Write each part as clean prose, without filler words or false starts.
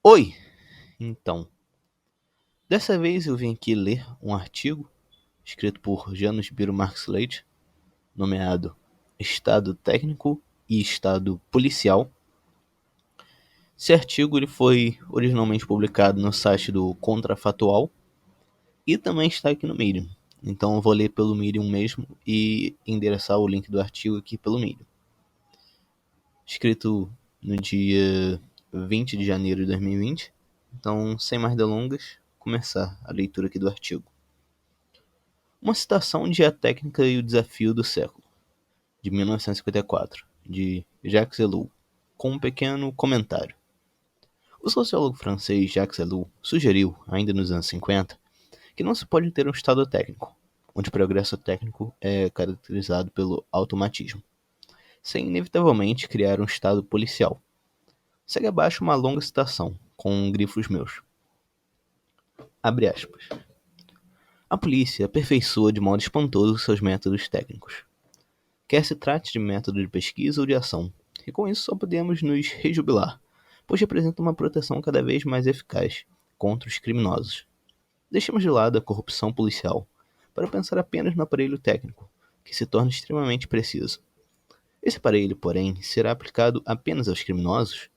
Oi! Então, dessa vez eu vim aqui ler um artigo escrito por Janos Biro Marx Leite, nomeado Estado Técnico e Estado Policial. Esse artigo ele foi originalmente publicado no site do Contrafatual e também está aqui no Medium. Então eu vou ler pelo Medium mesmo e endereçar o link do artigo aqui pelo Medium. Escrito no dia 20 de janeiro de 2020. Então, sem mais delongas, começar a leitura aqui do artigo. Uma citação de A Técnica e o Desafio do Século, de 1954, de Jacques Ellul, com um pequeno comentário. O sociólogo francês Jacques Ellul sugeriu, ainda nos anos 50, que não se pode ter um estado técnico, onde o progresso técnico é caracterizado pelo automatismo, sem inevitavelmente criar um estado policial. Segue abaixo uma longa citação, com grifos meus. Abre aspas. A polícia aperfeiçoa de modo espantoso seus métodos técnicos. Quer se trate de método de pesquisa ou de ação, e com isso só podemos nos rejubilar, pois representa uma proteção cada vez mais eficaz contra os criminosos. Deixemos de lado a corrupção policial, para pensar apenas no aparelho técnico, que se torna extremamente preciso. Esse aparelho, porém, será aplicado apenas aos criminosos?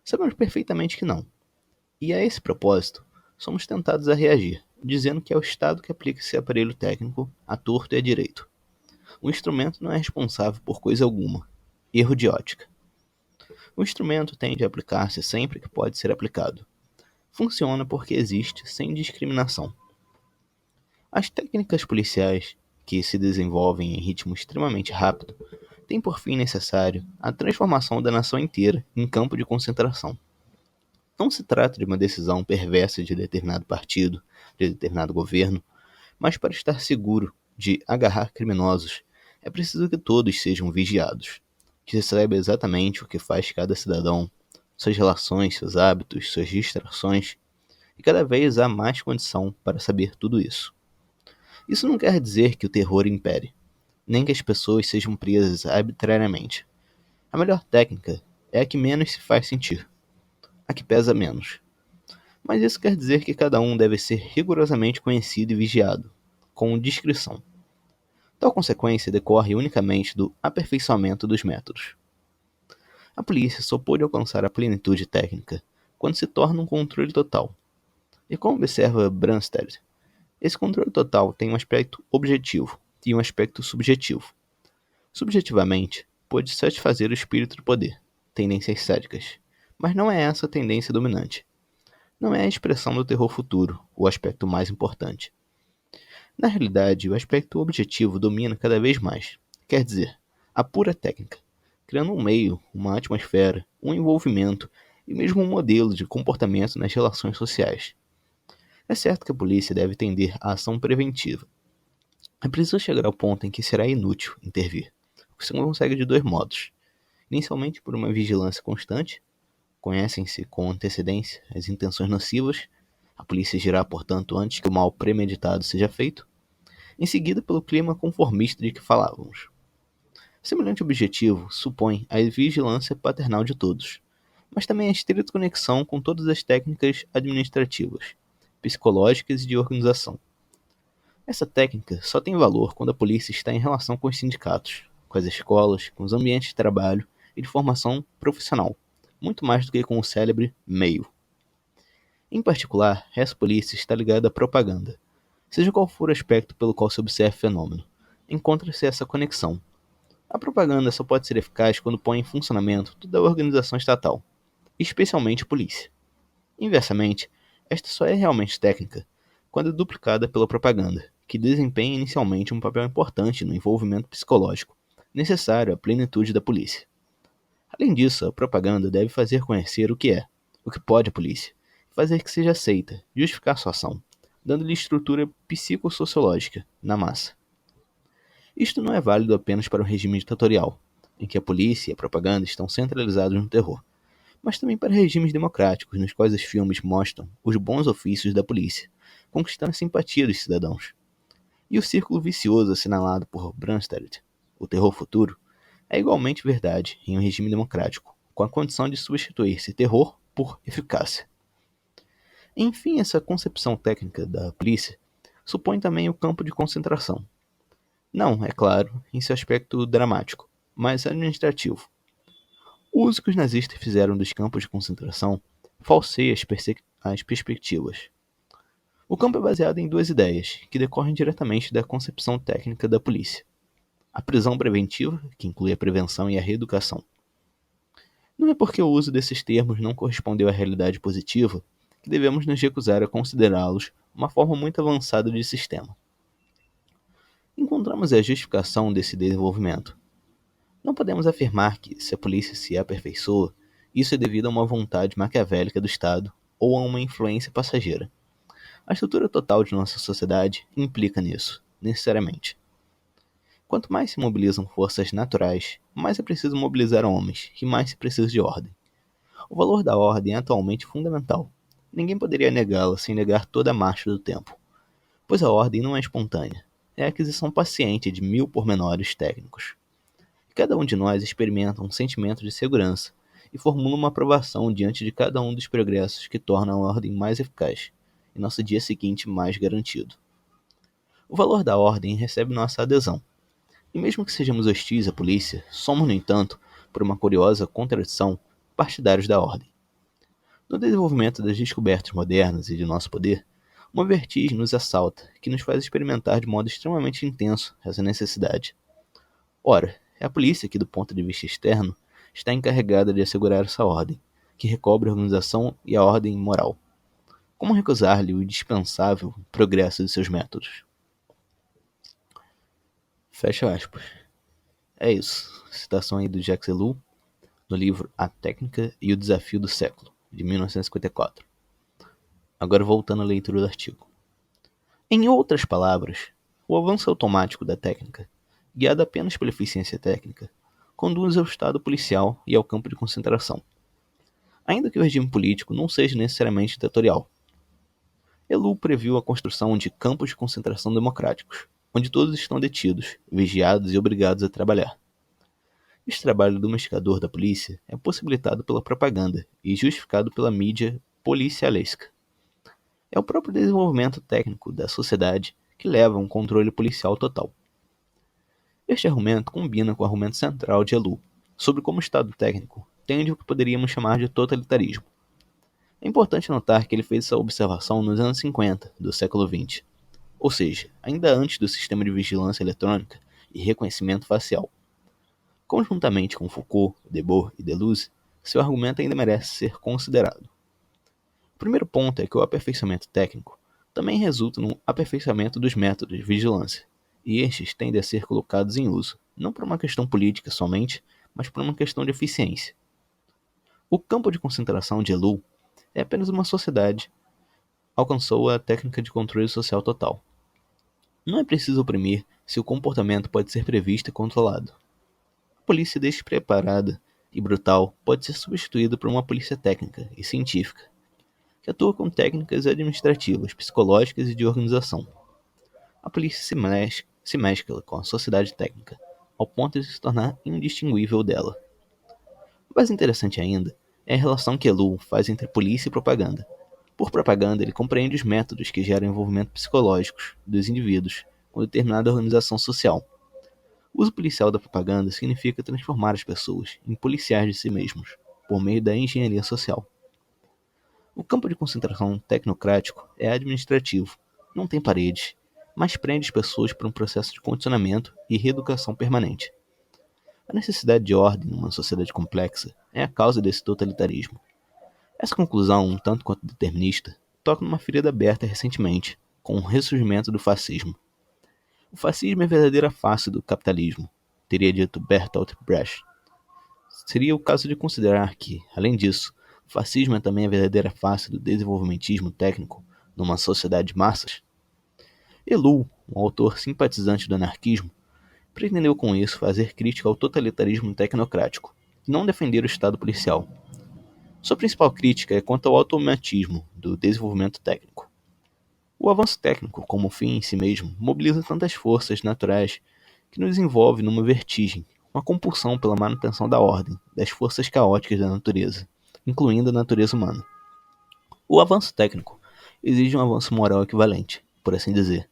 Sabemos perfeitamente que não. E a esse propósito, somos tentados a reagir, dizendo que é o Estado que aplica esse aparelho técnico à torto e à direito. O instrumento não é responsável por coisa alguma. Erro de ótica. O instrumento tende a aplicar-se sempre que pode ser aplicado. Funciona porque existe sem discriminação. As técnicas policiais, que se desenvolvem em ritmo extremamente rápido, têm por fim necessário a transformação da nação inteira em campo de concentração. Não se trata de uma decisão perversa de determinado partido, de determinado governo, mas para estar seguro de agarrar criminosos, é preciso que todos sejam vigiados, que se saiba exatamente o que faz cada cidadão, suas relações, seus hábitos, suas distrações, e cada vez há mais condição para saber tudo isso. Isso não quer dizer que o terror impere, nem que as pessoas sejam presas arbitrariamente. A melhor técnica é a que menos se faz sentir, a que pesa menos. Mas isso quer dizer que cada um deve ser rigorosamente conhecido e vigiado, com discrição. Tal consequência decorre unicamente do aperfeiçoamento dos métodos. A polícia só pôde alcançar a plenitude técnica quando se torna um controle total. E como observa Brandstad, esse controle total tem um aspecto objetivo e um aspecto subjetivo. Subjetivamente, pode satisfazer o espírito do poder, tendências sádicas, mas não é essa a tendência dominante. Não é a expressão do terror futuro o aspecto mais importante. Na realidade, o aspecto objetivo domina cada vez mais, quer dizer, a pura técnica, criando um meio, uma atmosfera, um envolvimento e mesmo um modelo de comportamento nas relações sociais. É certo que a polícia deve tender à ação preventiva. É preciso chegar ao ponto em que será inútil intervir, o que se consegue de dois modos. Inicialmente por uma vigilância constante, conhecem-se com antecedência as intenções nocivas, a polícia agirá, portanto, antes que o mal premeditado seja feito. Em seguida, pelo clima conformista de que falávamos. Semelhante objetivo supõe a vigilância paternal de todos, mas também a estreita conexão com todas as técnicas administrativas, psicológicas e de organização. Essa técnica só tem valor quando a polícia está em relação com os sindicatos, com as escolas, com os ambientes de trabalho e de formação profissional, muito mais do que com o célebre meio. Em particular, essa polícia está ligada à propaganda. Seja qual for o aspecto pelo qual se observa o fenômeno, encontra-se essa conexão. A propaganda só pode ser eficaz quando põe em funcionamento toda a organização estatal, especialmente a polícia. Inversamente, esta só é realmente técnica quando é duplicada pela propaganda, que desempenha inicialmente um papel importante no envolvimento psicológico, necessário à plenitude da polícia. Além disso, a propaganda deve fazer conhecer o que pode a polícia, fazer que seja aceita, justificar sua ação, dando-lhe estrutura psicossociológica na massa. Isto não é válido apenas para um regime ditatorial, em que a polícia e a propaganda estão centralizados no terror, mas também para regimes democráticos, nos quais os filmes mostram os bons ofícios da polícia, conquistando a simpatia dos cidadãos. E o círculo vicioso assinalado por Brandstad, o terror futuro, é igualmente verdade em um regime democrático, com a condição de substituir-se terror por eficácia. Enfim, essa concepção técnica da polícia supõe também o campo de concentração. Não, é claro, em seu aspecto dramático, mas administrativo. O uso que os nazistas fizeram dos campos de concentração falseia as perspectivas. O campo é baseado em duas ideias, que decorrem diretamente da concepção técnica da polícia. A prisão preventiva, que inclui a prevenção e a reeducação. Não é porque o uso desses termos não correspondeu à realidade positiva que devemos nos recusar a considerá-los uma forma muito avançada de sistema. Encontramos a justificação desse desenvolvimento. Não podemos afirmar que, se a polícia se aperfeiçoa, isso é devido a uma vontade maquiavélica do Estado ou a uma influência passageira. A estrutura total de nossa sociedade implica nisso, necessariamente. Quanto mais se mobilizam forças naturais, mais é preciso mobilizar homens, e mais se precisa de ordem. O valor da ordem é atualmente fundamental. Ninguém poderia negá-la sem negar toda a marcha do tempo, pois a ordem não é espontânea, é a aquisição paciente de 1000 pormenores técnicos. Cada um de nós experimenta um sentimento de segurança e formula uma aprovação diante de cada um dos progressos que tornam a ordem mais eficaz e nosso dia seguinte mais garantido. O valor da ordem recebe nossa adesão. E mesmo que sejamos hostis à polícia, somos, no entanto, por uma curiosa contradição, partidários da ordem. No desenvolvimento das descobertas modernas e de nosso poder, uma vertigem nos assalta, que nos faz experimentar de modo extremamente intenso essa necessidade. Ora, é a polícia que, do ponto de vista externo, está encarregada de assegurar essa ordem, que recobre a organização e a ordem moral. Como recusar-lhe o indispensável progresso de seus métodos? Fecha aspas. É isso. Citação aí do Jacques Ellul, no livro A Técnica e o Desafio do Século, de 1954. Agora voltando à leitura do artigo. Em outras palavras, o avanço automático da técnica, guiado apenas pela eficiência técnica, conduz ao estado policial e ao campo de concentração, ainda que o regime político não seja necessariamente ditatorial. Ellul previu a construção de campos de concentração democráticos, onde todos estão detidos, vigiados e obrigados a trabalhar. Este trabalho domesticador da polícia é possibilitado pela propaganda e justificado pela mídia policialesca. É o próprio desenvolvimento técnico da sociedade que leva a um controle policial total. Este argumento combina com o argumento central de Ellul sobre como o Estado técnico tende o que poderíamos chamar de totalitarismo. É importante notar que ele fez essa observação nos anos 50 do século XX, ou seja, ainda antes do sistema de vigilância eletrônica e reconhecimento facial. Conjuntamente com Foucault, Debord e Deleuze, seu argumento ainda merece ser considerado. O primeiro ponto é que o aperfeiçoamento técnico também resulta no aperfeiçoamento dos métodos de vigilância, e estes tendem a ser colocados em uso, não por uma questão política somente, mas por uma questão de eficiência. O campo de concentração de Ellul é apenas uma sociedade alcançou a técnica de controle social total. Não é preciso oprimir se o comportamento pode ser previsto e controlado. A polícia despreparada e brutal pode ser substituída por uma polícia técnica e científica, que atua com técnicas administrativas, psicológicas e de organização. A polícia se mescla com a sociedade técnica, ao ponto de se tornar indistinguível dela. O mais interessante ainda é a relação que Ellul faz entre polícia e propaganda. Por propaganda, ele compreende os métodos que geram envolvimento psicológicos dos indivíduos com determinada organização social. O uso policial da propaganda significa transformar as pessoas em policiais de si mesmos, por meio da engenharia social. O campo de concentração tecnocrático é administrativo, não tem paredes, mas prende as pessoas por um processo de condicionamento e reeducação permanente. A necessidade de ordem numa sociedade complexa é a causa desse totalitarismo. Essa conclusão, um tanto quanto determinista, toca numa ferida aberta recentemente, com o ressurgimento do fascismo. O fascismo é a verdadeira face do capitalismo, teria dito Bertolt Brecht. Seria o caso de considerar que, além disso, o fascismo é também a verdadeira face do desenvolvimentismo técnico numa sociedade de massas? Ellul, um autor simpatizante do anarquismo, pretendeu com isso fazer crítica ao totalitarismo tecnocrático, e não defender o Estado policial. Sua principal crítica é quanto ao automatismo do desenvolvimento técnico. O avanço técnico, como fim em si mesmo, mobiliza tantas forças naturais que nos envolve numa vertigem, uma compulsão pela manutenção da ordem, das forças caóticas da natureza, incluindo a natureza humana. O avanço técnico exige um avanço moral equivalente, por assim dizer,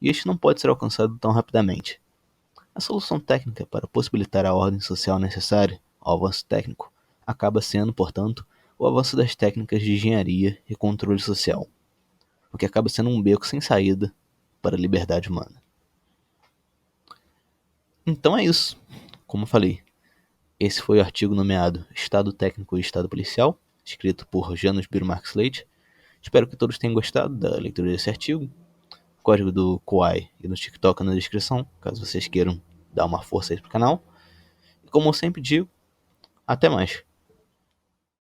e este não pode ser alcançado tão rapidamente. A solução técnica para possibilitar a ordem social necessária ao avanço técnico acaba sendo, portanto, o avanço das técnicas de engenharia e controle social, o que acaba sendo um beco sem saída para a liberdade humana. Então é isso. Como eu falei, esse foi o artigo nomeado Estado Técnico e Estado Policial, escrito por Janos Birmark Slate. Espero que todos tenham gostado da leitura desse artigo. O código do Kwai e do TikTok na descrição, caso vocês queiram dar uma força aí pro canal. E como eu sempre digo, até mais.